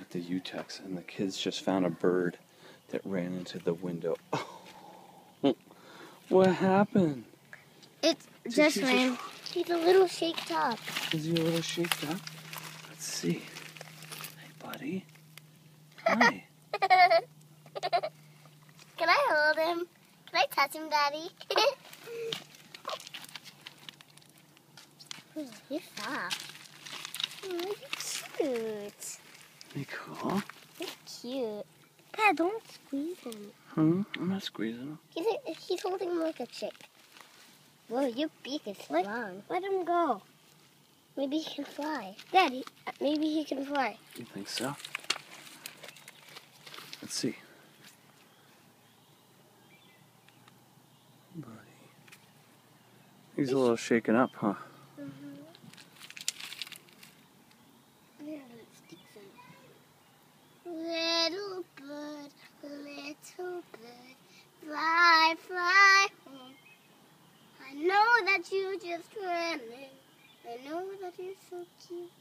at the UTEX, and the kids just found a bird that ran into the window. Oh, what happened? It just ran. He's a little shaked up. Is he a little shaked up? Let's see. Hey, buddy. Hi. Can I hold him? Can I touch him, Daddy? Ooh, he's soft. Oh, he's cute. Hey, cool. He's cute. Dad, don't squeeze him. I'm not squeezing him. He's holding him like a chick. Whoa, your beak is long. Let him go. Maybe he can fly. Daddy, maybe he can fly. You think so? Let's see. Buddy. He's a little shaken up, huh? Little bird, fly, fly home. I know that you just ran in. I know that you're so cute.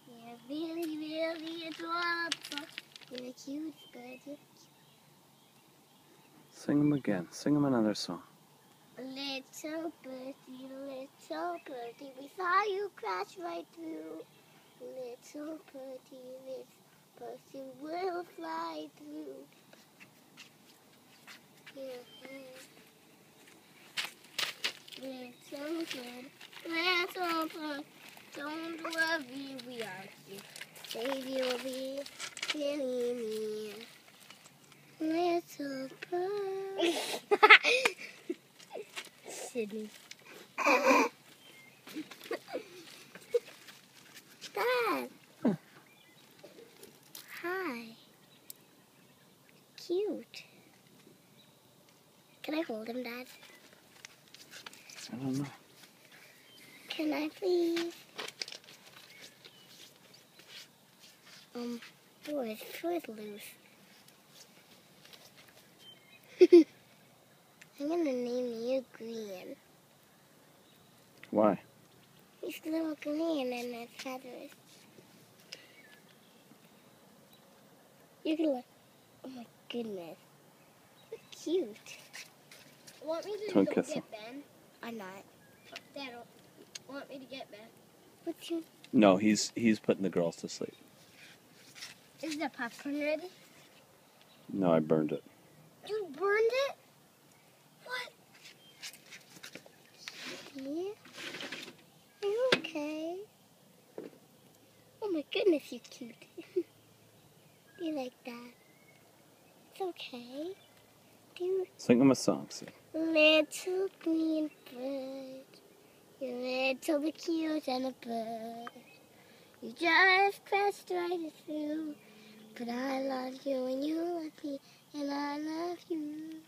You're really, really adorable. You're the cutest bird. You're cute. Sing him again. Sing him another song. Little birdie, we saw you crash right through. Little birdie will fly through. Little bird, don't worry, we are here. Baby will be feeling me. Little bird. Sydney. Dad. Hi. Cute. Can I hold him, Dad? I don't know. Can I please? Oh, his foot is loose. I'm gonna name you Green. Why? He's a little green and his feathers. You're gonna look. Oh my goodness. You're cute. Want me to Don't go kiss get him. Ben? I'm not. Dad, want me to get Ben? What's your... No, he's putting the girls to sleep. Is the popcorn ready? No, I burned it. You burned it? What? Yeah? Are you okay? Oh my goodness, you're cute. You like that? It's okay. Sing him a song, see. Little green bird, you're little but cute and a bird. You just crashed right through, but I love you and you love me, and I love you.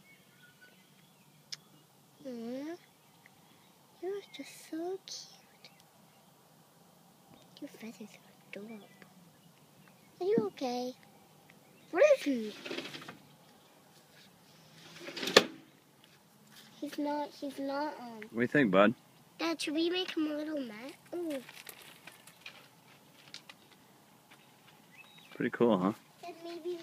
You're just so cute. Your feathers are adorable. Are you okay? What is he? He's not, What do you think, bud? Dad, should we make him a little mat? Ooh. Pretty cool, huh? Dad, maybe,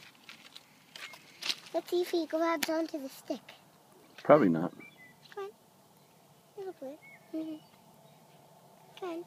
let's see if he grabs onto the stick. Probably not. Come on. A little bit. Come on.